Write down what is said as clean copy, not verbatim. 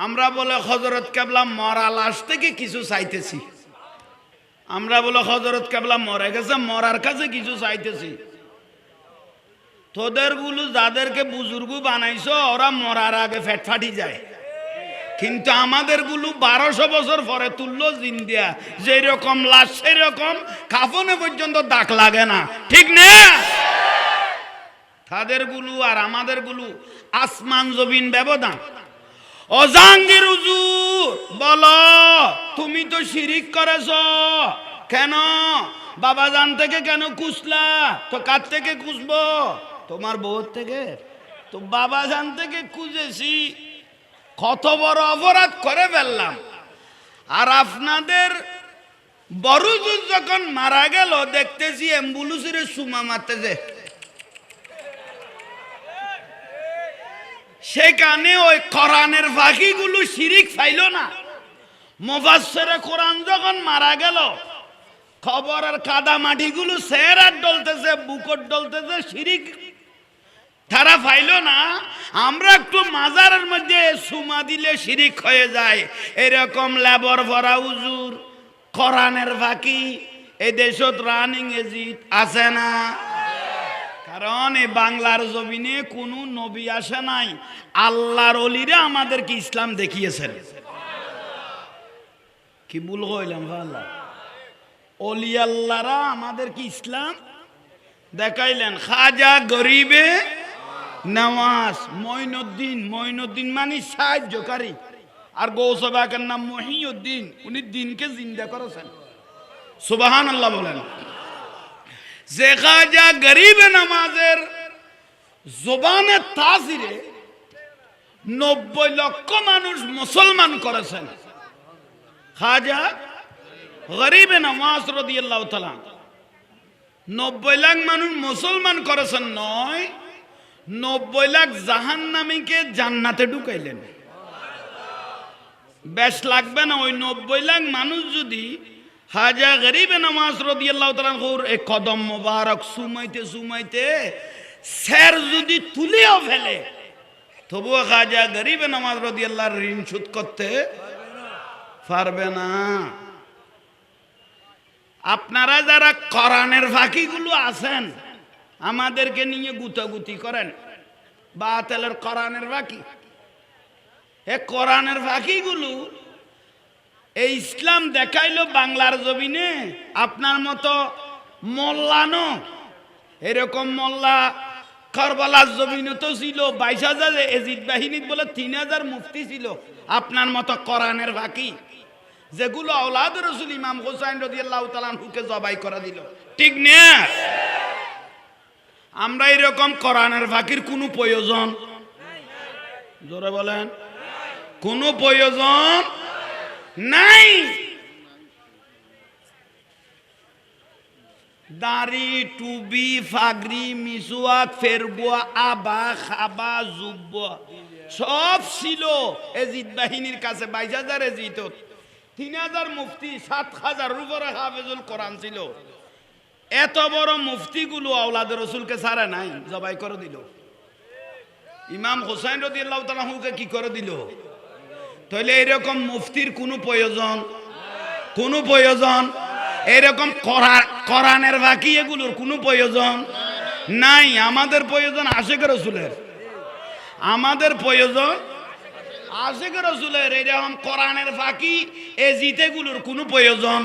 আমরা বলে হযরত কেবলা মরা লাশ থেকে কিছু চাইতেছি, আমরা বলে হযরত কেবলা মরে গেছে মরার কাছে কিছু চাইতেছি। তোদের গুলো যাদেরকে বুজুর্গ বানাইছো ওরা মরার আগে ফেট ফাটি যায়, কিন্তু আমাদের গুলো 1200 বছর পরে তুললো জিন্দিয়া, যেরকম লাশ সেরকম কাফনে পর্যন্ত দাগ লাগে না, ঠিক না? তাদের গুলো আর আমাদের গুলো আসমান জমিন ব্যবধান। ও জাহাঙ্গীর হুজুর বলো, তুমি তো শিরিক করেছো, কেন বাবাজান থেকে কেন খুঁজলা? তো কার থেকে খুঁজবো? তোমার বউ থেকে। তো বাবাজান থেকে খুঁজেছি, কত বড় অপরাধ করে ফেললাম। আর আপনাদের বড় যখন মারা গেল দেখতেছি অ্যাম্বুলেন্সের সুমা মারতেছে, সেখানে ওই কোরআনের ফাঁকিগুলো শিরিক ফাইল না। মুফাসসিরে কোরআন যখন মারা গেল খবরের কাদা মাটিগুলো চেহারার ডলতেছে, বুকট ডলতেছে, শিরিক তারা ফাইল না। আমরা একটু মাজারের মধ্যে সুমা দিলে শিরিক হয়ে যায়, এরকম লেবর ভরা হুজুর কোরআনের ফাঁকি এই দেশত রানিং এজিট আছে না? কারণ এই বাংলার জমিনে কোনো নবী আসে নাই, আল্লাহর ওলিরা আমাদেরকে ইসলাম দেখিয়েছেন। কি ভুল কইলাম? আল্লাহ ওলি আল্লাহরা আমাদেরকে ইসলাম দেখাইলেন। খাজা গরিবে নওয়াজ মঈনুদ্দিন, মঈনুদ্দিন মানে সাহায্যকারী, আর গৌসে পাকের নাম মহিউদ্দিন, উনি দিনকে জিন্দা করেছেন। সুবহানাল্লাহ বলেন। যে খাজা গরিবে নওয়াজের জবানের তাসিরে 90 লক্ষ মানুষ মুসলমান করেছেন। খাজা গরিবে নওয়াজ রাদিয়াল্লাহু তাআলা 90 লাখ মানুষ মুসলমান করেছেন, নয় 90 লাখ জাহান্নামীকে জান্নাতে ঢুকাইলেন। বেশ লাগবে না? ওই 90 লাখ মানুষ যদি খাজা গরিবে নওয়াজ রাদিয়াল্লাহু তাআলার এই কদম মোবারক সুমাইতে সুমাইতে স্যার যদি তুলেও ফেলে, তবুও খাজা গরিবে নওয়াজ রাদিয়াল্লাহর ঋণ শোধ করতে পারবে না। আপনারা যারা কোরআনের ফাঁকিগুলো আছেন আমাদেরকে নিয়ে গুতাগুতি করেন, বাতিলের কোরআনের ফাঁকি, এ কোরআনের ফাঁকিগুলো এই ইসলাম দেখাইলো বাংলার জমিনে। আপনার মতো মোল্লানো, এরকম মোল্লা কারবালার জমিনে তো ছিল 22,000, এজিদ বাহিনীত বলে 3,000 মুফতি ছিল। আপনার মতো কোরআনের ফাঁকি যেগুলো আওলাদ রাসূল ইমাম হুসাইন রাদিয়াল্লাহু তাআলা আনহুকে জবাই করে দিল, ঠিক না? আমরা এরকম কোরআনের ফাঁকির কোনো প্রয়োজন, জোরে বলেন, কোনো প্রয়োজন নাই। দাড়ি, টুবি, ফাগরি, মিসওয়াক, ফেরবুয়া, আবা, খাবা, জুব্বা সব ছিল এজিদ বাহিনীর কাছে। 22,000 এজিদ, 3,000 মুফতি, 7,000 উপরে হাফেজুল কোরআন ছিল। এত বড় মুফতিগুলো আওলাদ রাসূলকে ছাড়ে নাই, জবাই করে দিল। ইমাম হুসাইন রাদিয়াল্লাহু তাআলা আনহুকে কি করে দিল? তাহলে এরকম মুফতির কোনো প্রয়োজন, কোনো প্রয়োজন, এরকম কোরআনের বাকি এগুলোর কোনো প্রয়োজন নাই। আমাদের প্রয়োজন আশিক রাসূলের, আমাদের প্রয়োজন আশিক রাসূলের। এরকম কোরআনের ফাঁকি এ জিতেগুলোর কোনো প্রয়োজন